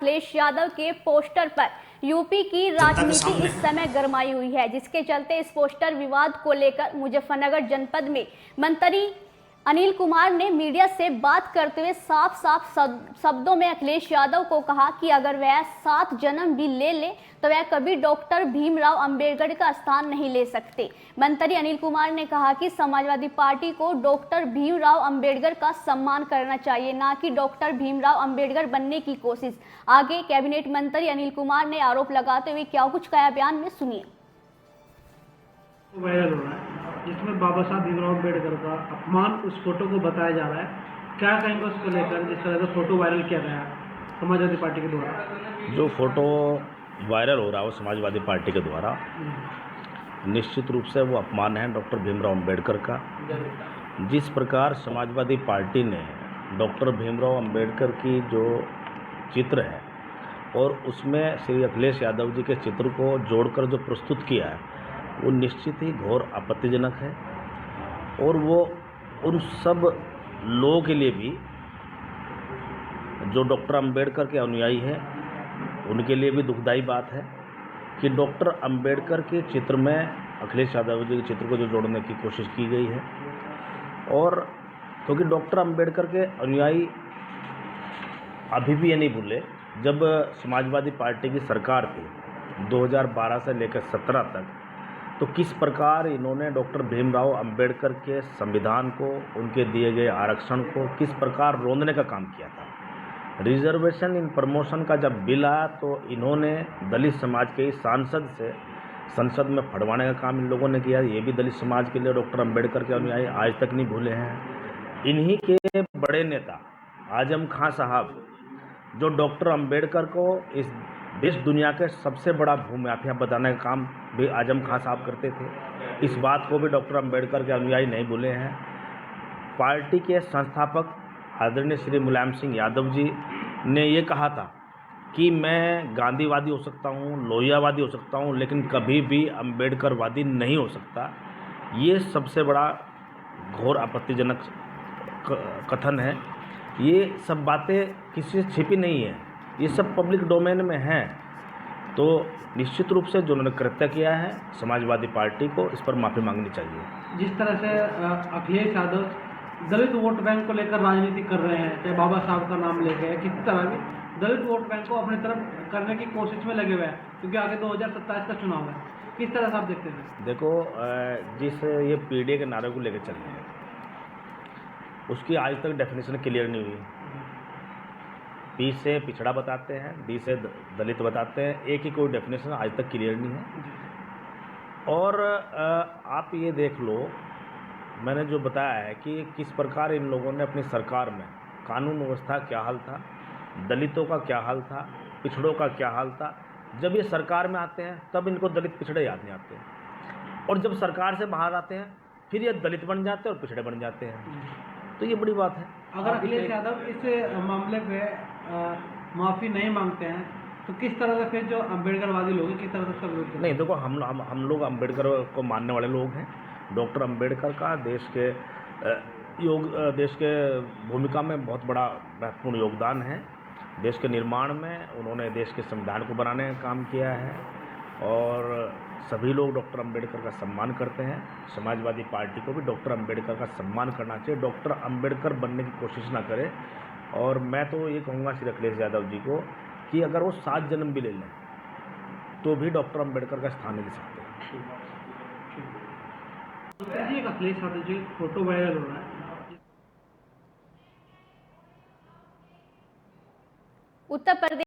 अखिलेश यादव के पोस्टर पर यूपी की राजनीति इस समय गरमाई हुई है, जिसके चलते इस पोस्टर विवाद को लेकर मुजफ्फरनगर जनपद में मंत्री अनिल कुमार ने मीडिया से बात करते हुए साफ शब्दों में अखिलेश यादव को कहा कि अगर वह 7 जन्म भी ले ले तो वह कभी डॉक्टर भीमराव अंबेडकर का स्थान नहीं ले सकते। मंत्री अनिल कुमार ने कहा कि समाजवादी पार्टी को डॉक्टर भीमराव अंबेडकर का सम्मान करना चाहिए, ना कि डॉक्टर भीमराव अंबेडकर बनने की कोशिश। आगे कैबिनेट मंत्री अनिल कुमार ने आरोप लगाते हुए क्या कुछ कहा, बयान में सुनिए। वायरल हो रहा है जिसमें बाबा साहब भीमराव अम्बेडकर का अपमान उस फोटो को बताया जा रहा है, क्या कहेंगे उसको लेकर जिस तरह से फोटो वायरल किया गया है समाजवादी पार्टी के द्वारा? जो फोटो वायरल हो रहा है वो समाजवादी पार्टी के द्वारा निश्चित रूप से वो अपमान है डॉक्टर भीमराव अम्बेडकर का। जिस प्रकार समाजवादी पार्टी ने डॉक्टर भीमराव अम्बेडकर की जो चित्र है और उसमें श्री अखिलेश यादव जी के चित्र को जोड़कर जो प्रस्तुत किया है वो निश्चित ही घोर आपत्तिजनक है, और वो उन सब लोगों के लिए भी जो डॉक्टर अंबेडकर के अनुयायी हैं उनके लिए भी दुखदाई बात है कि डॉक्टर अंबेडकर के चित्र में अखिलेश यादव जी के चित्र को जो जोड़ने की कोशिश की गई है। और क्योंकि डॉक्टर अंबेडकर के अनुयायी अभी भी ये नहीं भूले, जब समाजवादी पार्टी की सरकार थी 2012 से लेकर 17 तक, तो किस प्रकार इन्होंने डॉक्टर भीमराव अंबेडकर के संविधान को, उनके दिए गए आरक्षण को किस प्रकार रोंदने का काम किया था। रिजर्वेशन इन प्रमोशन का जब बिल आया तो इन्होंने दलित समाज के सांसद से संसद में फड़वाने का काम इन लोगों ने किया। ये भी दलित समाज के लिए डॉक्टर अंबेडकर के अनुयायी आज तक नहीं भूले हैं। इन्हीं के बड़े नेता आजम खां साहब, जो डॉक्टर अंबेडकर को इस देश दुनिया के सबसे बड़ा भूमाफिया बताने का काम भी आजम खां साहब करते थे, इस बात को भी डॉक्टर अंबेडकर के अनुयायी नहीं भूले हैं। पार्टी के संस्थापक आदरणीय श्री मुलायम सिंह यादव जी ने ये कहा था कि मैं गांधीवादी हो सकता हूँ, लोहियावादी हो सकता हूँ, लेकिन कभी भी अंबेडकरवादी नहीं हो सकता। ये सबसे बड़ा घोर आपत्तिजनक कथन है। ये सब बातें किसी से छिपी नहीं है, ये सब पब्लिक डोमेन में हैं। तो निश्चित रूप से जो उन्होंने कृत्य किया है, समाजवादी पार्टी को इस पर माफ़ी मांगनी चाहिए। जिस तरह से अखिलेश यादव दलित वोट बैंक को लेकर राजनीति कर रहे हैं, चाहे बाबा साहब का नाम लेके है, किसी तरह भी दलित वोट बैंक को अपनी तरफ करने की कोशिश में लगे हुए हैं, क्योंकि आगे 2027 का चुनाव है। किस तरह से आप देखते हैं? देखो, जिस ये पीडीए के नारे को लेकर चल रहे हैं उसकी आज तक डेफिनेशन क्लियर नहीं हुई। पी से पिछड़ा बताते हैं, डी से दलित बताते हैं, एक ही कोई डेफिनेशन आज तक क्लियर नहीं है। और आप ये देख लो, मैंने जो बताया है कि किस प्रकार इन लोगों ने अपनी सरकार में कानून व्यवस्था क्या हाल था, दलितों का क्या हाल था, पिछड़ों का क्या हाल था। जब ये सरकार में आते हैं तब इनको दलित पिछड़े याद नहीं आते, और जब सरकार से बाहर आते हैं फिर ये दलित बन जाते हैं और पिछड़े बन जाते हैं। तो ये बड़ी बात है। अगर अखिलेश यादव इस मामले पे माफ़ी नहीं मांगते हैं तो किस तरह से फिर जो अम्बेडकरवादी लोग हैं किस तरह से उसका विरोध करेंगे? नहीं, देखो, हम लोग अम्बेडकर को मानने वाले लोग हैं। डॉक्टर अम्बेडकर का देश के भूमिका में बहुत बड़ा महत्वपूर्ण योगदान है। देश के निर्माण में उन्होंने देश के संविधान को बनाने का काम किया है, और सभी लोग डॉक्टर अम्बेडकर का सम्मान करते हैं। समाजवादी पार्टी को भी डॉक्टर अम्बेडकर का सम्मान करना चाहिए, डॉक्टर अम्बेडकर बनने की कोशिश ना करे। और मैं तो ये कहूँगा श्री अखिलेश यादव जी को कि अगर वो 7 जन्म भी ले लें तो भी डॉक्टर अम्बेडकर का स्थान नहीं ले सकते। अखिलेश यादव जी फोटो वायरल हो रहा है। उत्तर प्रदेश